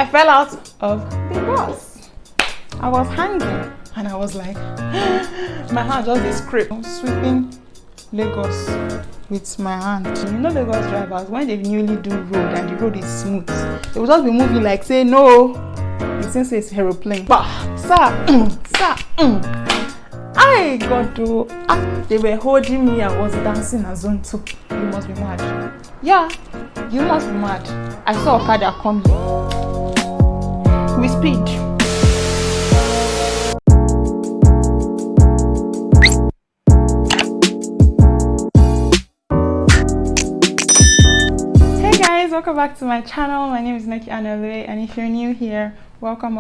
I fell out of the bus. I was hanging and I was like, my hand just this scrape. I'm sweeping Lagos with my hand. You know Lagos drivers, when they newly do road and the road is smooth, they will just be moving like say no. The thing says aeroplane. Bah, sir, I got to. They were holding me. I was dancing as zone 2. You must be mad. Yeah, you must be mad. I saw Okada coming with speed. Welcome back to my channel. My name is Nekky Anolue, and if you're new here, welcome.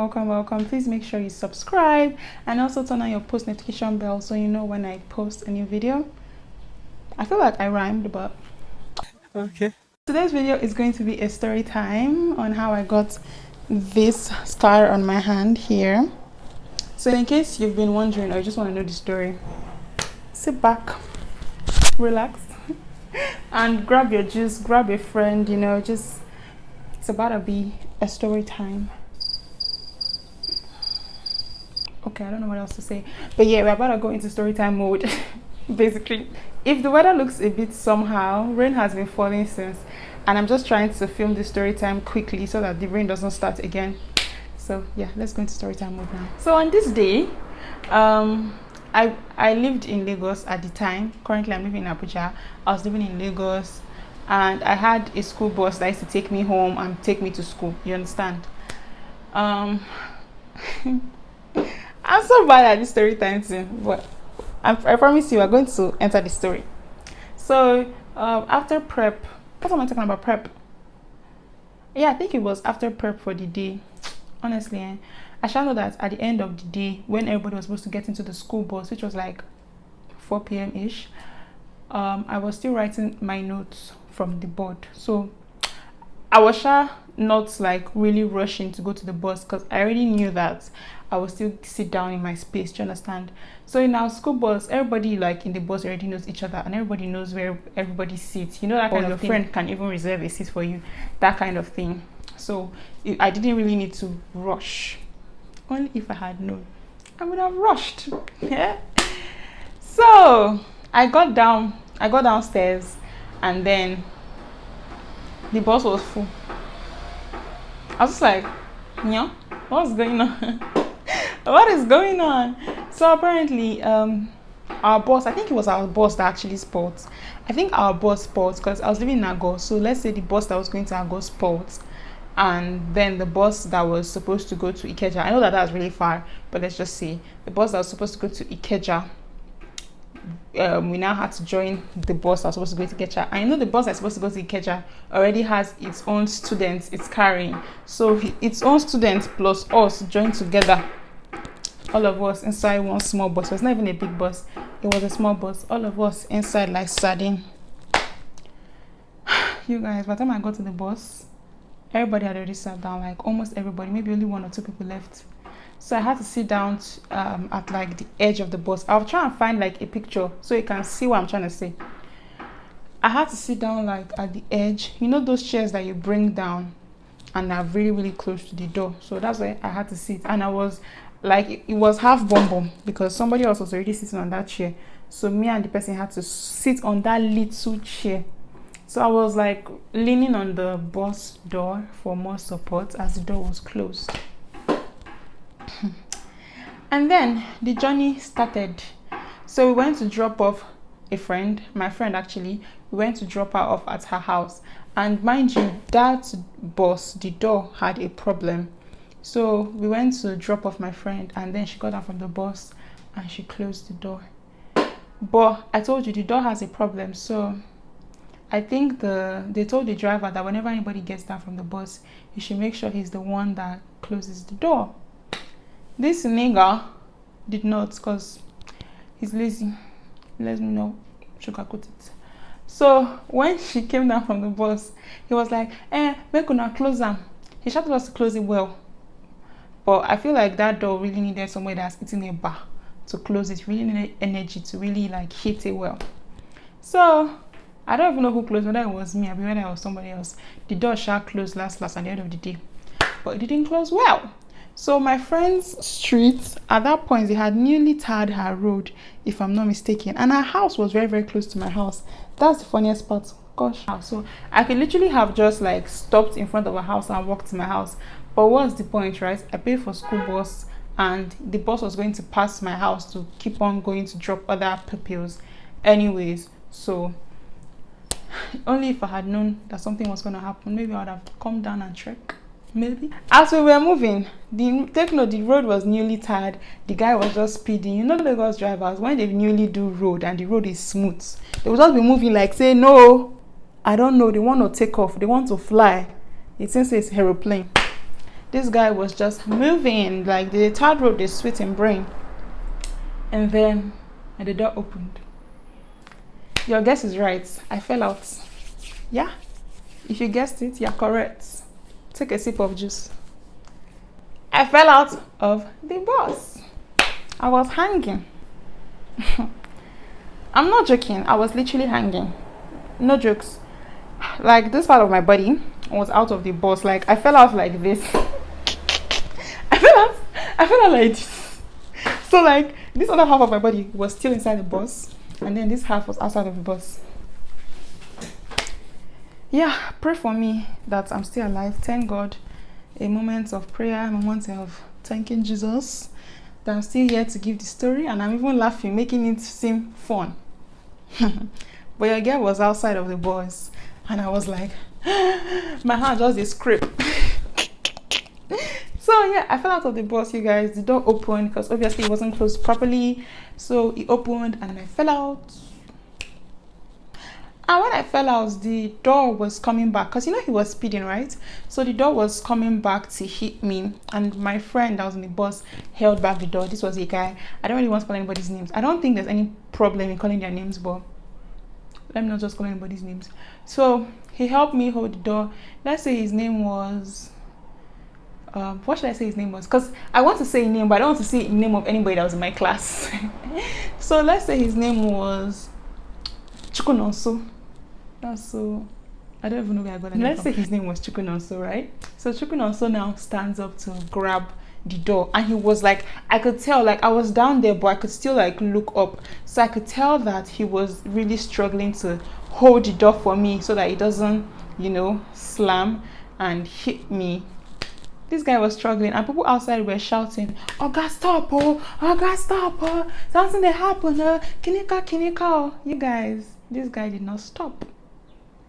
Please make sure you subscribe and also turn on your post notification bell so you know when I post a new video. I feel like I rhymed, but okay. Today's video is going to be a story time on how I got this scar on my hand here. So in case you've been wondering or you just want to know the story, sit back, relax, and grab your juice, grab a friend, you know, just it's about to be a story time. Okay, I don't know what else to say, but yeah, we're about to go into story time mode. Basically, if the weather looks a bit somehow, rain has been falling since, and I'm just trying to film the story time quickly so that the rain doesn't start again. So yeah, let's go into story time mode now. So on this day, I lived in Lagos at the time. Currently, I'm living in Abuja. I was living in Lagos, and I had a school bus that used to take me home and take me to school. You understand? I'm so bad at this story time thing, but I promise you, we're going to enter the story. So after prep, what am I talking about? Prep? Yeah, I think it was after prep for the day. Honestly, I shall know that at the end of the day, when everybody was supposed to get into the school bus, which was like 4 p.m. ish, I was still writing my notes from the board. So I was not like really rushing to go to the bus because I already knew that I would still sit down in my space. Do you understand? So in our school bus, everybody like in the bus already knows each other and everybody knows where everybody sits. You know, that kind of thing. Your friend can even reserve a seat for you, that kind of thing. So I didn't really need to rush. Only if I had known, I would have rushed. Yeah. So I got downstairs, and then the bus was full. I was just like, yeah, what's going on? What is going on? So apparently, our boss, I think it was our boss that actually spoiled. I think our boss spoiled because I was living in Agos. So let's say the bus that was going to Agos spoiled. And then the bus that was supposed to go to Ikeja, I know that that's really far, but let's just say the bus that was supposed to go to Ikeja, we now had to join the bus that was supposed to go to Ikeja. I know the bus that's supposed to go to Ikeja already has its own students it's carrying, so its own students plus us joined together, all of us inside one small bus. So it's not even a big bus, it was a small bus, all of us inside like sardine. You guys, by the time I got to the bus, everybody had already sat down, like almost everybody, maybe only 1 or 2 people left. So I had to sit down at like the edge of the bus. I'll try and find like a picture so you can see what I'm trying to say. I had to sit down like at the edge. You know those chairs that you bring down and are really, really close to the door. So that's why I had to sit. And I was like, it was half bum because somebody else was already sitting on that chair. So me and the person had to sit on that little chair. So I was like leaning on the bus door for more support as the door was closed. And then the journey started. So we went to drop off a friend, my friend actually. We went to drop her off at her house. And mind you, that bus, the door had a problem. So we went to drop off my friend, and then she got down from the bus and she closed the door. But I told you the door has a problem, so I think they told the driver that whenever anybody gets down from the bus, you should make sure he's the one that closes the door. This nigga did not, because he's lazy. Let me know, sugarcoat it. So when she came down from the bus, he was like, make una close them. He shouted us to close it well. But I feel like that door really needed somewhere that's eating a bar to close it. Really needed energy to really like hit it well. So I don't even know who closed, whether it was me or whether it was somebody else. The door shall close last at the end of the day. but it didn't close well. So my friend's street, at that point, they had newly tarred her road, if I'm not mistaken. And her house was very, very close to my house. That's the funniest part. Gosh. So I could literally have just like stopped in front of her house and walked to my house. But what's the point, right? I paid for school bus and the bus was going to pass my house to keep on going to drop other pupils anyways. So only if I had known that something was going to happen, maybe I would have come down and check. Maybe. As we were moving, the road was newly tarred. The guy was just speeding. You know, Lagos drivers, when they newly do road and the road is smooth, they will just be moving like, say, no, I don't know. They want to take off. They want to fly. It seems it's aeroplane. This guy was just moving like the tarred road is sweet in brain. And then the door opened. Your guess is right. I fell out. Yeah. If you guessed it, you're correct. Take a sip of juice. I fell out of the bus. I was hanging. I'm not joking. I was literally hanging. No jokes. Like this part of my body was out of the bus. Like I fell out like this. I fell out like this. So like this other half of my body was still inside the bus. And then this half was outside of the bus. Yeah, pray for me that I'm still alive. Thank God. A moment of prayer, a moment of thanking Jesus that I'm still here to give the story, and I'm even laughing, making it seem fun. But your girl was outside of the bus, and I was like, my hand just a scrape. So yeah, I fell out of the bus, you guys. The door opened because obviously it wasn't closed properly. So it opened and I fell out. And when I fell out, the door was coming back because you know he was speeding, right? So the door was coming back to hit me, and my friend that was in the bus held back the door. This was a guy. I don't really want to call anybody's names. I don't think there's any problem in calling their names, but let me not just call anybody's names. So he helped me hold the door. Let's say his name was what should I say his name was? Because I want to say a name, but I don't want to say the name of anybody that was in my class. So let's say his name was Chukunonso. So I don't even know where I got that. Let's say his name was Chukunonso, right? So Chukunonso now stands up to grab the door, and he was like, I could tell, like I was down there, but I could still like look up, so I could tell that he was really struggling to hold the door for me so that it doesn't, you know, slam and hit me. This guy was struggling, and people outside were shouting, "Oh God, stop! Oh God, stop! Oh, something that happened! Kinika!" You guys, this guy did not stop.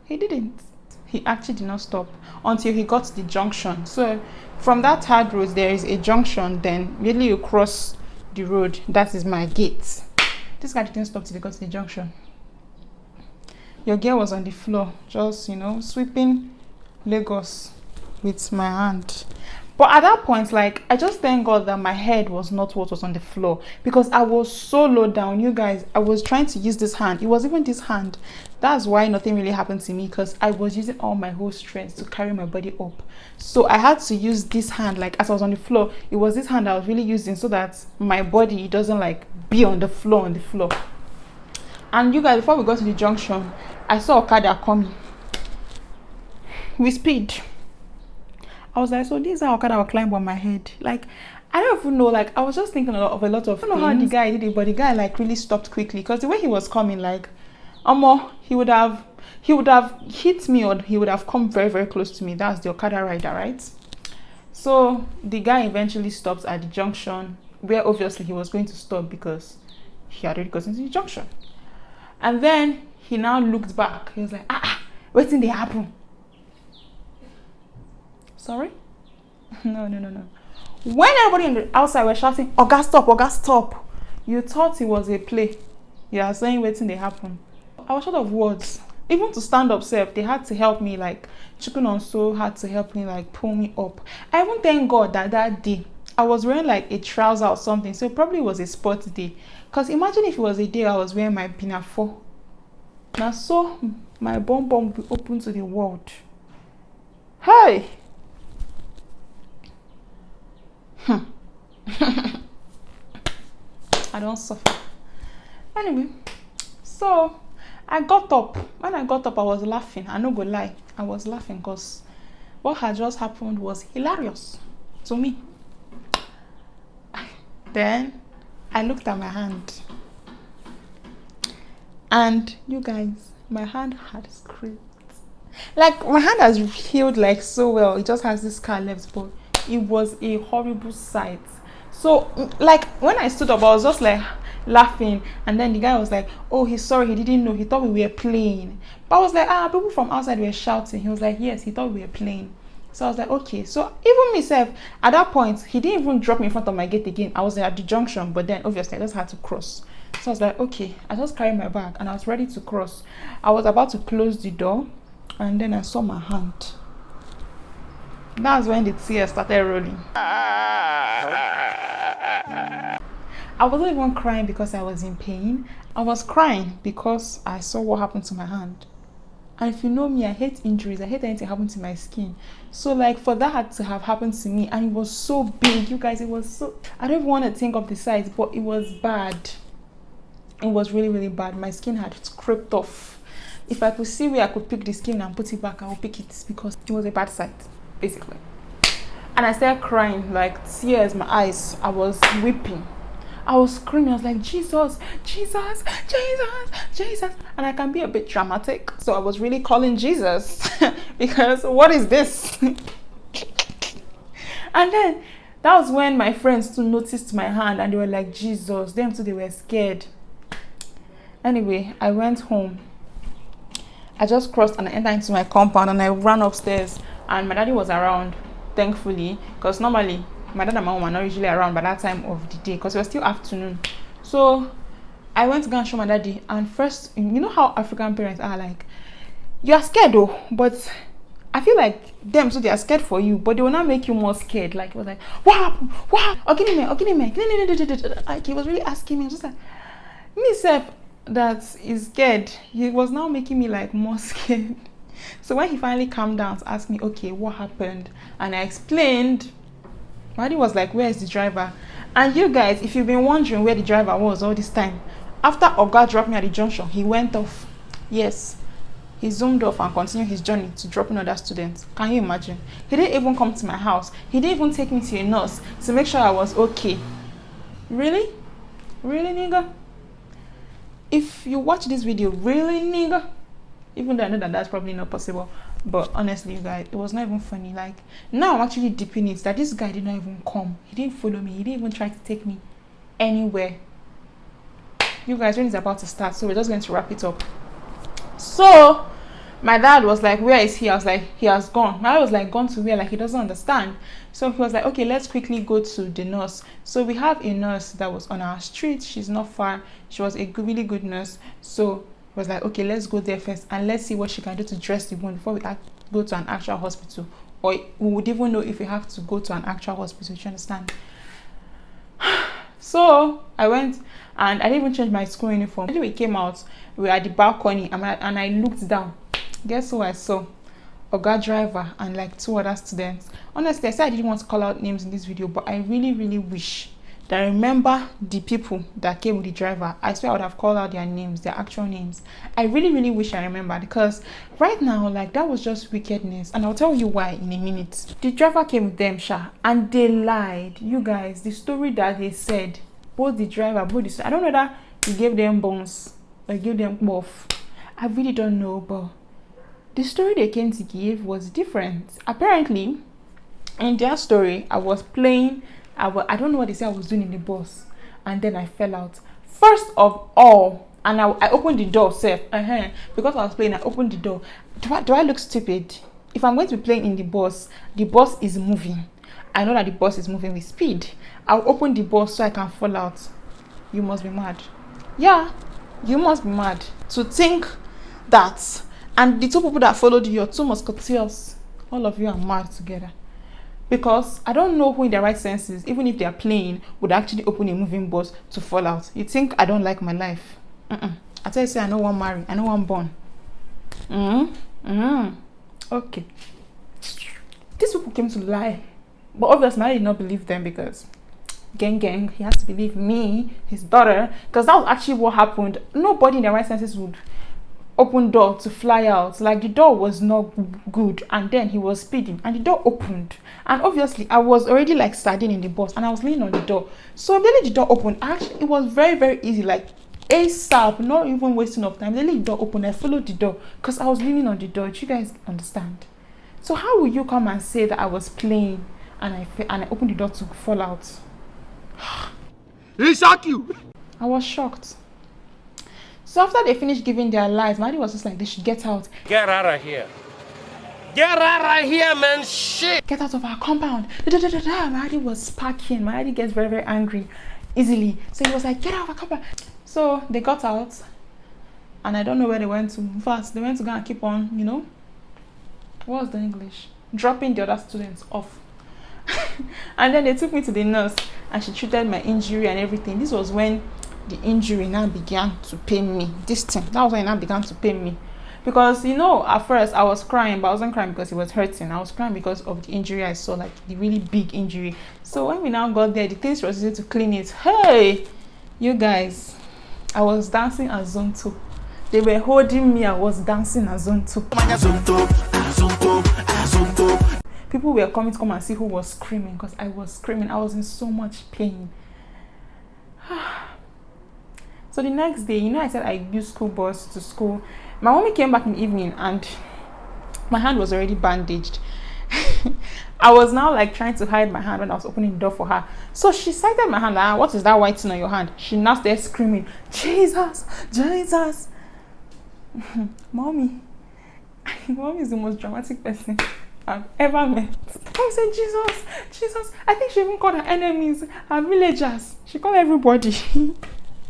He didn't. He actually did not stop until he got to the junction. So from that third road, there is a junction. Then immediately you cross the road. That is my gate. This guy didn't stop till he got to the junction. Your girl was on the floor, just, you know, sweeping Lagos with my hand. But at that point, like, I just thank God that my head was not what was on the floor, because I was so low down. You guys, I was trying to use this hand. It was even this hand. That's why nothing really happened to me, because I was using all my whole strength to carry my body up. So I had to use this hand. Like, as I was on the floor, it was this hand I was really using so that my body doesn't like be on the floor. And you guys, before we got to the junction, I saw Okada coming with speed. I was like, so this is how Okada will climb on my head. Like, I don't even know. Like, I was just thinking of a lot of things. I don't know how the guy did it, but the guy like really stopped quickly, because the way he was coming, like, he would have hit me, or he would have come very, very close to me. That's the Okada rider, right? So the guy eventually stops at the junction, where obviously he was going to stop because he had already gotten to the junction. And then he now looked back. He was like, what's in the happen? Sorry? No. When everybody on the outside were shouting, "Oga, stop, Oga, stop," you thought it was a play. You are saying waiting they happen. I was short of words. Even to stand up self, they had to help me, like Chukunonso had to help me like pull me up. I even thank God that day I was wearing like a trouser or something, so it probably was a sports day. Because imagine if it was a day I was wearing my pinafore. Now so my bum will be open to the world. Hey! I don't suffer. Anyway, so I got up. When I got up, I was laughing. I no go lie. I was laughing because what had just happened was hilarious to me. Then I looked at my hand, and you guys, my hand had scraped. Like, my hand has healed like so well. It just has this scar left, but it was a horrible sight. So like when I stood up, I was just like laughing, and then the guy was like, oh, he's sorry, he didn't know, he thought we were playing. But I was like, people from outside were shouting. He was like, yes, he thought we were playing. So I was like, okay. So even myself, at that point, he didn't even drop me in front of my gate again. I was at the junction, but then obviously I just had to cross. So I was like, okay. I just carried my bag and I was ready to cross. I was about to close the door, and then I saw my hand. That's when the tears started rolling. I wasn't even crying because I was in pain. I was crying because I saw what happened to my hand. And if you know me, I hate injuries. I hate anything happened to my skin. So like for that to have happened to me, and it was so big, you guys, it was so, I don't even want to think of the size, but it was bad. It was really, really bad. My skin had scraped off. If I could see where I could pick the skin and put it back, I would pick it, because it was a bad sight, basically. And I started crying, like tears, my eyes. I was weeping. I was screaming. I was like, Jesus, Jesus, Jesus, Jesus. And I can be a bit dramatic, so I was really calling Jesus because what is this? And then that was when my friends too noticed my hand, and they were like, Jesus. Them too, they were scared. Anyway, I went home. I just crossed and I entered into my compound, and I ran upstairs, and my daddy was around, thankfully, because normally my dad and my mom are not usually around by that time of the day because it was still afternoon. So I went to go and show my daddy, and first, you know how African parents are, like, you are scared though, but I feel like them, so they are scared for you, but they will not make you more scared. Like, it was like, what happened? What? Like, he was really asking me. I was just like, me self that is scared, he was now making me like more scared. So when he finally calmed down to ask me, okay, what happened, and I explained, my daddy was like, where is the driver? And you guys, if you've been wondering where the driver was all this time, after Oga dropped me at the junction, he went off. Yes, he zoomed off and continued his journey to dropping other students. Can you imagine? He didn't even come to my house. He didn't even take me to a nurse to make sure I was okay. Really? Really, nigga? If you watch this video, really, nigga? Even though I know that that's probably not possible, but honestly, you guys, it was not even funny. Like, now I'm actually deeping it that this guy did not even come. He didn't follow me. He didn't even try to take me anywhere. You guys, when it's about to start, so we're just going to wrap it up. So my dad was like, where is he? I was like, he has gone. My dad was like, gone to where? Like, he doesn't understand. So he was like, okay, let's quickly go to the nurse. So we have a nurse that was on our street. She's not far. She was a really good nurse. So he was like, okay, let's go there first and let's see what she can do to dress the wound before we go to an actual hospital, or we would even know if we have to go to an actual hospital. Do you understand? So I went, and I didn't even change my school uniform. Anyway, we came out, we were at the balcony, and I looked down. Guess who I saw? Oga driver and like 2 other students. Honestly, I said I didn't want to call out names in this video, but I really, really wish that I remember the people that came with the driver. I swear I would have called out their names, their actual names. I really, really wish I remember, because right now, like, that was just wickedness. And I'll tell you why in a minute. The driver came with them, Sha, and they lied. You guys, the story that they said, both the driver, both the, I don't know that he gave them bones or gave them both. I really don't know, but the story they came to give was different. Apparently, in their story, I was playing, I don't know what they said I was doing in the bus, and then I fell out. First of all, and I opened the door, safe, because I was playing, I opened the door. Do I look stupid? If I'm going to be playing in the bus is moving. I know that the bus is moving with speed. I'll open the bus so I can fall out. You must be mad. Yeah, you must be mad to think that. And the 2 people that followed you, your 2 musketeers, all of you are mad together. Because I don't know who in their right senses, even if they are playing, would actually open a moving bus to fall out. You think I don't like my life? I tell you, say I don't want marry, I don't want born. Okay. These people came to lie. But obviously I did not believe them, because gang, he has to believe me, his daughter, because that was actually what happened. Nobody in their right senses would open door to fly out. Like the door was not good, and then he was speeding and the door opened, and obviously I was already like standing in the bus and I was leaning on the door. So immediately the door opened. Actually, it was very easy, like ASAP, not even wasting of time. Immediately the door opened, I followed the door because I was leaning on the door. Do you guys understand? So how will you come and say that I was playing and I opened the door to fall out? He shocked you. I was shocked. So after they finished giving their lives, my daddy was just like, they should get out. Get out of here. Get out of here, man. Shit. Get out of our compound. My daddy was sparking. My daddy gets very angry easily. So he was like, get out of our compound. So they got out. And I don't know where they went to. First, they went to go and keep on, you know. What was the English? Dropping the other students off. And then they took me to the nurse. And she treated my injury and everything. This was when the injury now began to pain me. This thing, that was when it now began to pain me. Because, you know, at first I was crying, but I wasn't crying because it was hurting. I was crying because of the injury I saw, like the really big injury. So when we now got there, the things was easy to clean it. Hey, you guys, I was dancing as Zone 2. They were holding me, I was dancing as Zone 2. People were coming to come and see who was screaming because I was screaming. I was in so much pain. So the next day, you know, I said I used school bus to school. My mommy came back in the evening and my hand was already bandaged. I was now like trying to hide my hand when I was opening the door for her. So she sighted my hand, like, what is that white thing on your hand? She now started screaming, Jesus, Jesus. Mommy is the most dramatic person I've ever met. Mom said, Jesus, Jesus. I think she even called her enemies, her villagers. She called everybody.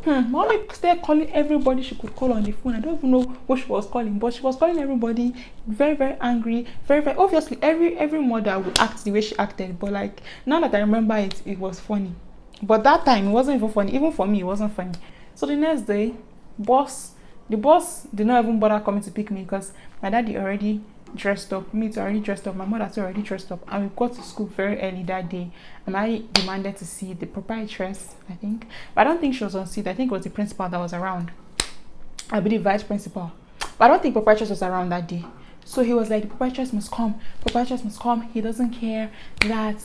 Mommy started calling everybody she could call on the phone. I don't even know what she was calling, but she was calling everybody, very angry, very obviously every mother would act the way she acted, but like now that I remember it, it was funny. But that time it wasn't even funny. Even for me, it wasn't funny. So the next day, the boss did not even bother coming to pick me because my daddy already dressed up, me too already dressed up, my mother too already dressed up, and we got to school very early that day. And I demanded to see the proprietress, I think, but I don't think she was on seat. I think it was the principal that was around. I believe vice principal, but I don't think proprietress was around that day. So he was like, the proprietress must come, he doesn't care that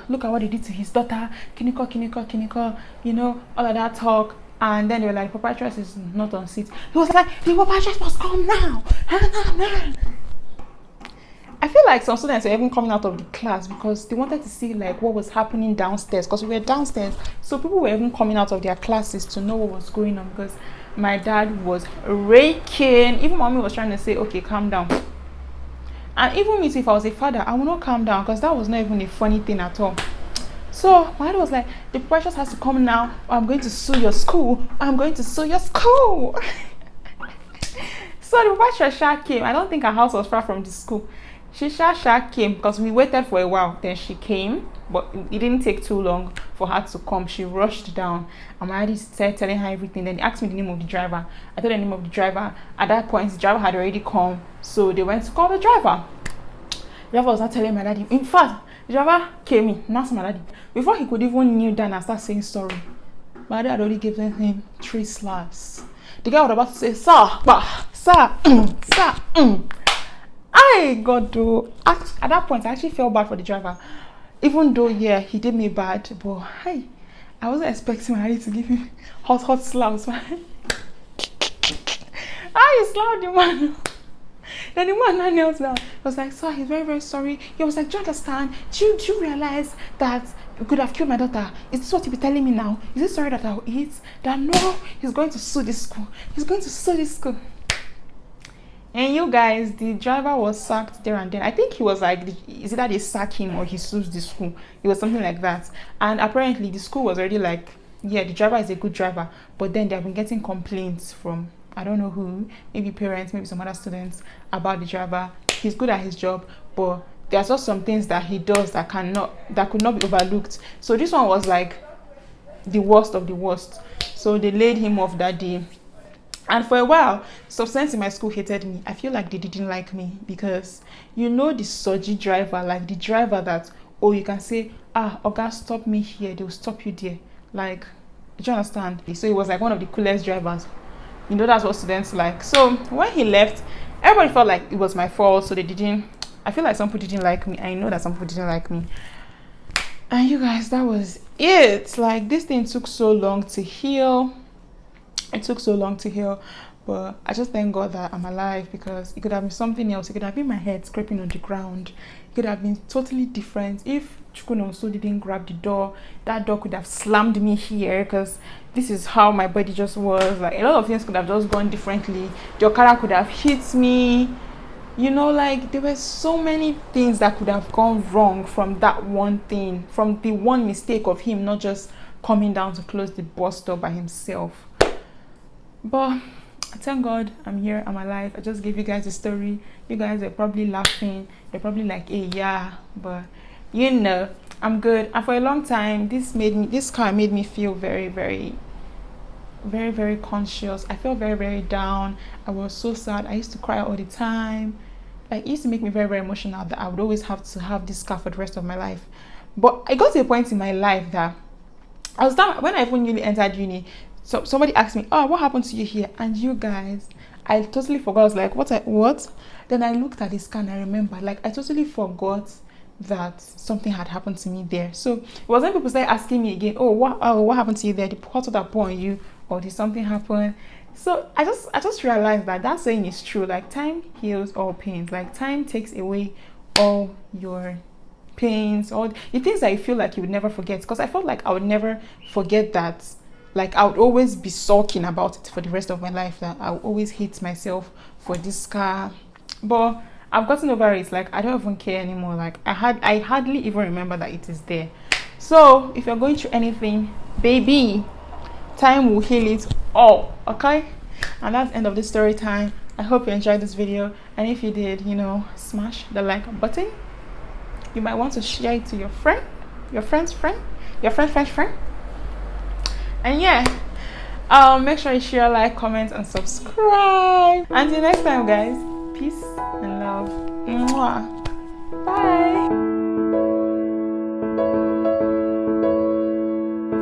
look at what he did to his daughter, Chinekwu, you know, all of that talk. And then they were like, the proprietress is not on seat. He was like, the proprietress must come now. I feel like some students were even coming out of the class because they wanted to see like what was happening downstairs, because we were downstairs. So people were even coming out of their classes to know what was going on because my dad was raking. Even mommy was trying to say, okay, calm down. And even me too, if I was a father, I would not calm down because that was not even a funny thing at all. So my dad was like, the proprietress has to come now. I'm going to sue your school. I'm going to sue your school. So the proprietress came. I don't think her house was far from the school. She came because we waited for a while. Then she came, but it didn't take too long for her to come. She rushed down. And my daddy started telling her everything. Then they asked me the name of the driver. I told the name of the driver. At that point, the driver had already come. So they went to call the driver. The driver was not telling my daddy. In fact, the driver came in and asked my daddy. Before he could even kneel down and start saying sorry, my daddy had already given him 3 slaps. The guy was about to say, sir, sir. I got to at that point I actually felt bad for the driver, even though yeah he did me bad, but hey, I wasn't expecting my daddy to give him hot slaps. I slapped the man. Then the man knelt down. He was like, sir, he's very sorry. He was like, do you understand? Do you realize that you could have killed my daughter? Is this what you be telling me now? Is this sorry that I'll eat? That no, he's going to sue this school. He's going to sue this school. And you guys, the driver was sacked there and then. I think he was like, is it that they sack him or he sues the school? It was something like that. And apparently the school was already like, yeah, the driver is a good driver. But then they have been getting complaints from, I don't know who, maybe parents, maybe some other students about the driver. He's good at his job, but there's just some things that he does that could not be overlooked. So this one was like the worst of the worst. So they laid him off that day. And for a while, some students in my school hated me. I feel like they didn't like me because, you know, the surgy driver, like the driver that, oh, you can say, Oga, stop me here. They'll stop you there. Like, do you understand? So he was like one of the coolest drivers. You know, that's what students like. So when he left, everybody felt like it was my fault, so they didn't. I feel like some people didn't like me. I know that some people didn't like me. And you guys, that was it. Like, this thing took so long to heal. It took so long to heal, but I just thank God that I'm alive, because it could have been something else. It could have been my head scraping on the ground. It could have been totally different. If Chukwunonso didn't grab the door, that door could have slammed me here, because this is how my body just was. Like, a lot of things could have just gone differently. The Okada could have hit me. You know, like, there were so many things that could have gone wrong from that one thing, from the one mistake of him not just coming down to close the bus door by himself. But thank God I'm here, I'm alive. I just gave you guys a story. You guys are probably laughing. You're probably like, hey, yeah, but you know, I'm good. And for a long time, this car made me feel very, very, very, very conscious. I felt very, very down. I was so sad. I used to cry all the time. Like, it used to make me very, very emotional that I would always have to have this car for the rest of my life. But I got to a point in my life that I was done. When I even newly entered uni, so somebody asked me, oh, what happened to you here? And you guys, I totally forgot. I was like, what? Then I looked at this car and I remember, like, I totally forgot that something had happened to me there. So it was when people started asking me again, what happened to you there? Did what that point you, or did something happen? So I just realized that saying is true. Like, time heals all pains. Like, time takes away all your pains, all the things that you feel like you would never forget. Because I felt like I would never forget that. Like, I would always be sulking about it for the rest of my life, that I would always hate myself for this car. But I've gotten over it. Like, I don't even care anymore. Like, I hardly even remember that it is there. So if you're going through anything, baby, time will heal it all. Okay? And that's the end of this story time. I hope you enjoyed this video, and if you did, you know, smash the like button. You might want to share it to your friend, your friend's friend, your friend's friend. And yeah, make sure you share, like, comment, and subscribe. Until next time, guys, peace and love. Mwah. Bye.